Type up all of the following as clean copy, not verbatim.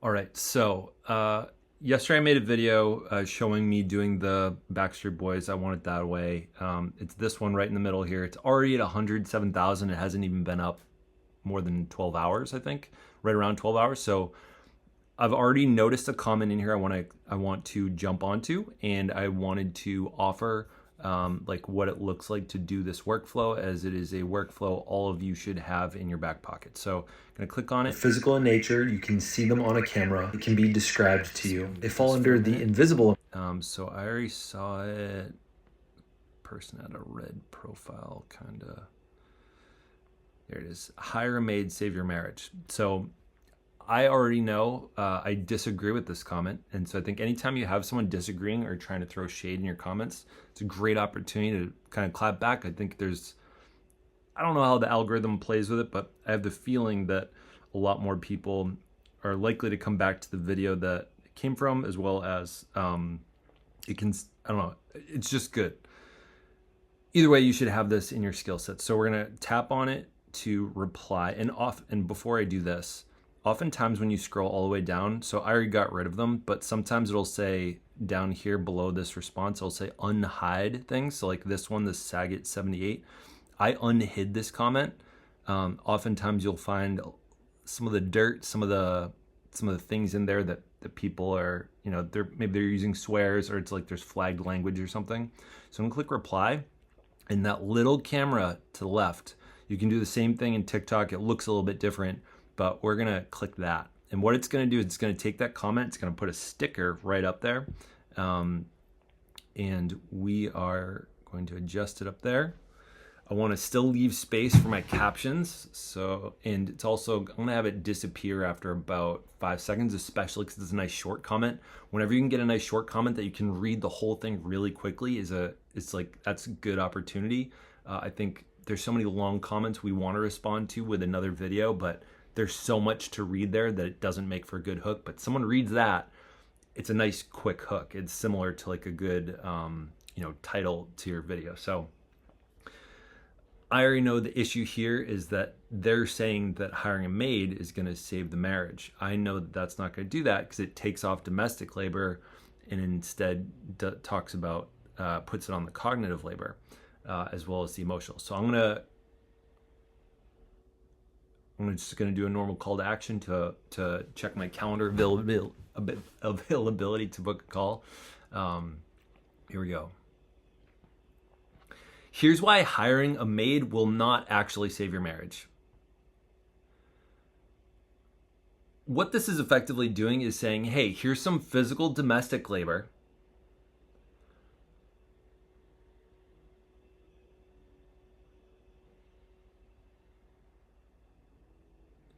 All right, so yesterday I made a video showing me doing the Backstreet Boys. I want it that way. It's this one right in the middle here. It's already at 107,000. It hasn't even been up more than 12 hours, I think, right around 12 hours. So I've already noticed a comment in here I want to jump onto, and I wanted to offer like what it looks like to do this workflow, as it is a workflow all of you should have in your back pocket. So I'm gonna click on it. Physical in nature, you can see them on a camera. It can be described to you. They fall under the invisible. So I already saw it. Person had a red profile, kind of. There it is. Hire a maid, save your marriage. So I already know I disagree with this comment. And so I think anytime you have someone disagreeing or trying to throw shade in your comments, it's a great opportunity to kind of clap back. I think I don't know how the algorithm plays with it, but I have the feeling that a lot more people are likely to come back to the video that it came from, as well as I don't know, it's just good. Either way, you should have this in your skill set. So we're gonna tap on it to reply. And before I do this, oftentimes when you scroll all the way down, so I already got rid of them, but sometimes it'll say down here below this response, it'll say unhide things. So like this one, this Saget78, I unhid this comment. Oftentimes you'll find some of the dirt, some of the things in there that people are, maybe they're using swears, or it's like there's flagged language or something. So I'm gonna click reply, and that little camera to the left, you can do the same thing in TikTok. It looks a little bit different, but we're gonna click that. And what it's gonna do is it's gonna take that comment, it's gonna put a sticker right up there. And we are going to adjust it up there. I want to still leave space for my captions. So, and it's also, I'm gonna have it disappear after about 5 seconds, especially because it's a nice short comment. Whenever you can get a nice short comment that you can read the whole thing really quickly, that's a good opportunity. I think there's so many long comments we want to respond to with another video, but there's so much to read there that it doesn't make for a good hook. But someone reads that, it's a nice quick hook. It's similar to like a good title to your video. So I already know the issue here is that they're saying that hiring a maid is going to save the marriage. I know that that's not going to do that, because it takes off domestic labor and instead talks about puts it on the cognitive labor as well as the emotional. So I'm just gonna do a normal call to action to check my calendar availability to book a call. Here we go. Here's why hiring a maid will not actually save your marriage. What this is effectively doing is saying, hey, here's some physical domestic labor.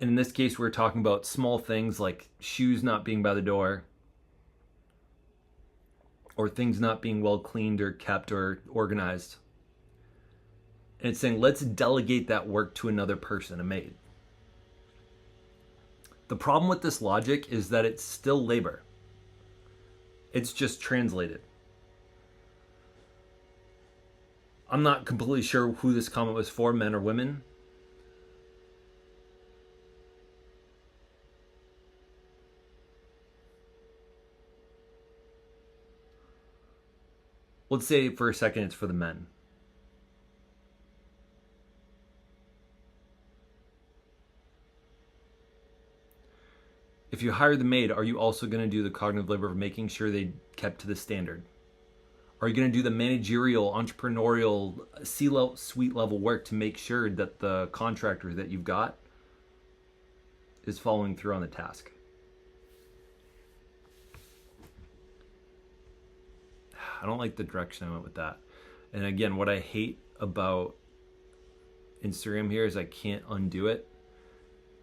And in this case, we're talking about small things like shoes not being by the door, or things not being well cleaned or kept or organized. And it's saying, let's delegate that work to another person, a maid. The problem with this logic is that it's still labor. It's just translated. I'm not completely sure who this comment was for, men or women. Let's say for a second it's for the men. If you hire the maid, are you also going to do the cognitive labor of making sure they kept to the standard? Are you going to do the managerial, entrepreneurial, C-level, suite level work to make sure that the contractor that you've got is following through on the task? I don't like the direction I went with that. And again, what I hate about Instagram here is I can't undo it.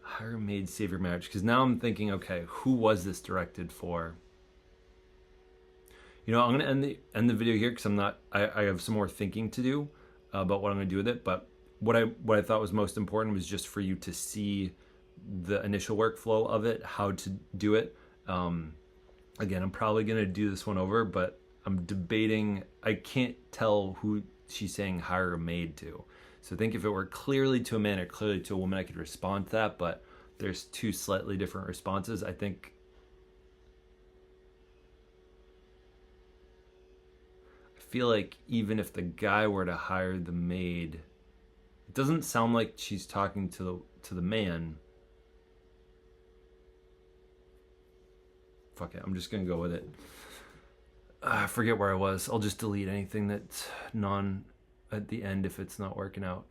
Hire a maid, save your marriage. Because now I'm thinking, okay, who was this directed for? I'm going to end the video here, because I have some more thinking to do about what I'm going to do with it. But what I thought was most important was just for you to see the initial workflow of it, how to do it. Again, I'm probably going to do this one over, but I'm debating. I can't tell who she's saying hire a maid to. So I think if it were clearly to a man or clearly to a woman, I could respond to that, but there's two slightly different responses. I think feel like even if the guy were to hire the maid, it doesn't sound like she's talking to the man. Fuck it, I'm just gonna go with it. I forget where I was. I'll just delete anything that's non at the end if it's not working out.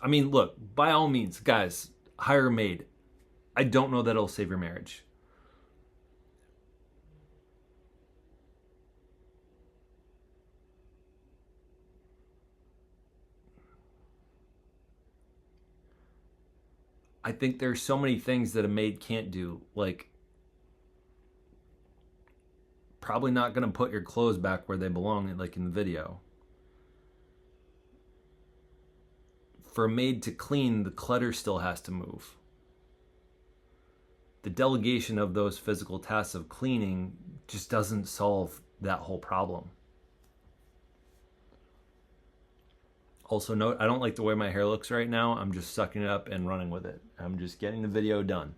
I mean, look, by all means, guys, hire a maid. I don't know that it'll save your marriage. I think there's so many things that a maid can't do, like probably not going to put your clothes back where they belong, like in the video. For a maid to clean, the clutter still has to move. The delegation of those physical tasks of cleaning just doesn't solve that whole problem. Also note, I don't like the way my hair looks right now. I'm just sucking it up and running with it. I'm just getting the video done.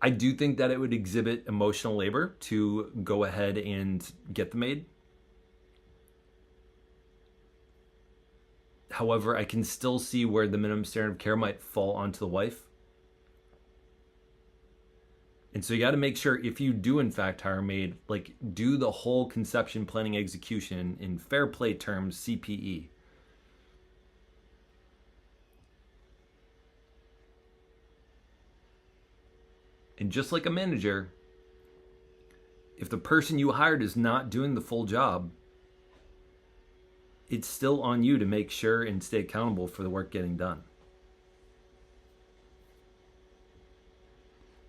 I do think that it would exhibit emotional labor to go ahead and get the maid. However, I can still see where the minimum standard of care might fall onto the wife. And so you got to make sure, if you do in fact hire a maid, like do the whole conception, planning, execution in fair play terms, CPE. And just like a manager, if the person you hired is not doing the full job, it's still on you to make sure and stay accountable for the work getting done.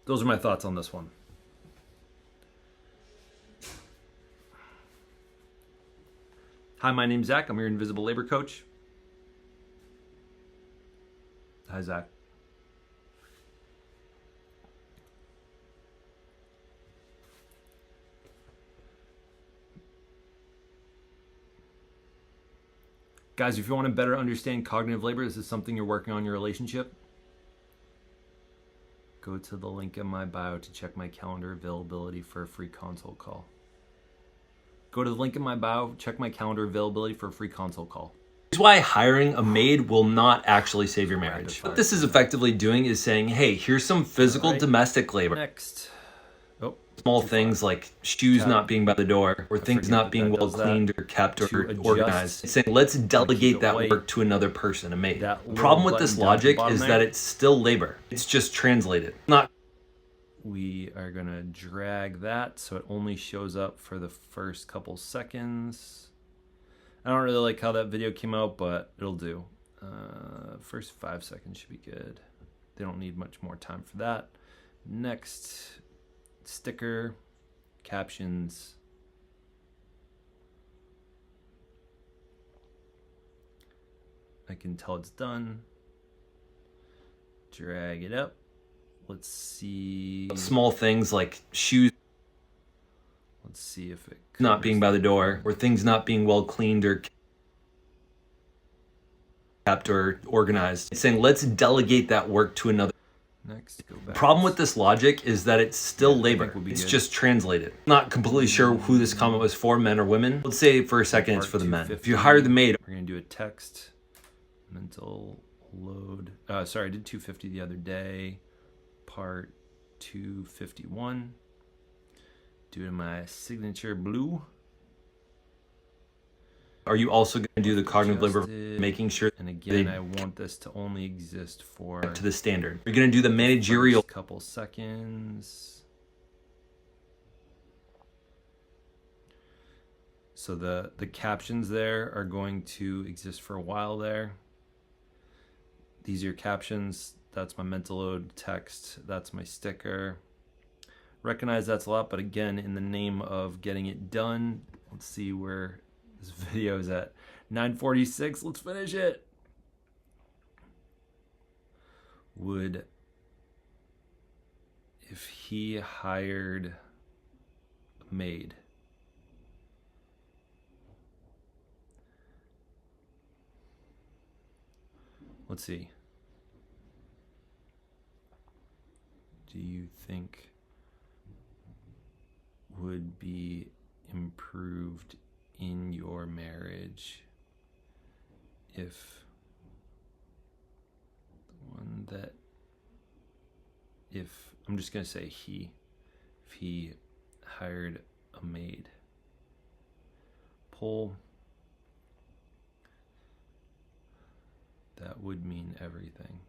Those are my thoughts on this one. Hi, my name's Zach. I'm your Invisible Labor Coach. Hi, Zach. Guys, if you want to better understand cognitive labor, this is something you're working on in your relationship, go to the link in my bio to check my calendar availability for a free consult call. Go to the link in my bio, check my calendar availability for a free consult call. Here's why hiring a maid will not actually save your marriage. What this is effectively doing is saying, hey, here's some physical domestic labor. Next. Oh, small things like shoes not being by the door, or things not being well cleaned or kept or organized. It's saying, let's delegate that work to another person, a maid. The problem with this logic is that it's still labor. It's just translated. We are gonna drag that so it only shows up for the first couple seconds. I don't really like how that video came out, but it'll do. First 5 seconds should be good. They don't need much more time for that. Next, sticker, captions. I can tell it's done. Drag it up. Let's see. Small things like shoes. Let's see if it not being by the door, or things not being well cleaned or kept or organized. It's saying, let's delegate that work to another. Next, go back. The problem with this logic is that it's still labor. It's just translated. Not completely sure who this comment was for, men or women. Let's say for a second it's for the men. If you hire the maid, we're gonna do a text, mental load. Sorry, I did 250 the other day. Part 251. Do it in my signature blue. Are you also going to do the cognitive labor, making sure? And again, I want this to only exist for to the standard. You're going to do the managerial. Couple seconds. So the captions there are going to exist for a while there. These are your captions. That's my mental load text. That's my sticker. Recognize that's a lot, but again, in the name of getting it done, let's see where this video is at. 9:46. Let's finish it. Would, if he hired a maid, let's see. Do you think would be improved in your marriage if the one that, if I'm just gonna say if he hired a maid? Poll. That would mean everything.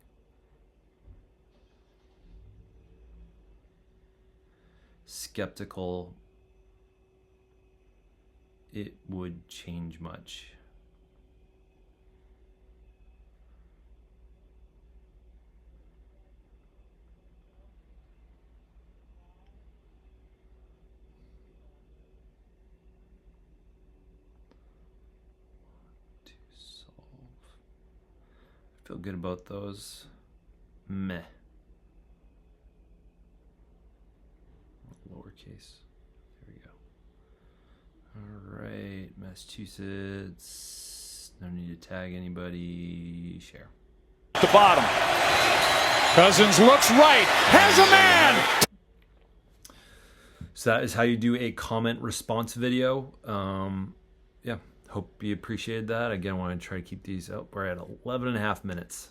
Skeptical. It would change much. To solve. I feel good about those. Meh. Lowercase. There we go. All right, Massachusetts. No need to tag anybody. Share. The bottom. Cousins looks right. Has a man. So that is how you do a comment response video. Yeah, hope you appreciated that. Again, I want to try to keep these up. We're at 11 and a half minutes.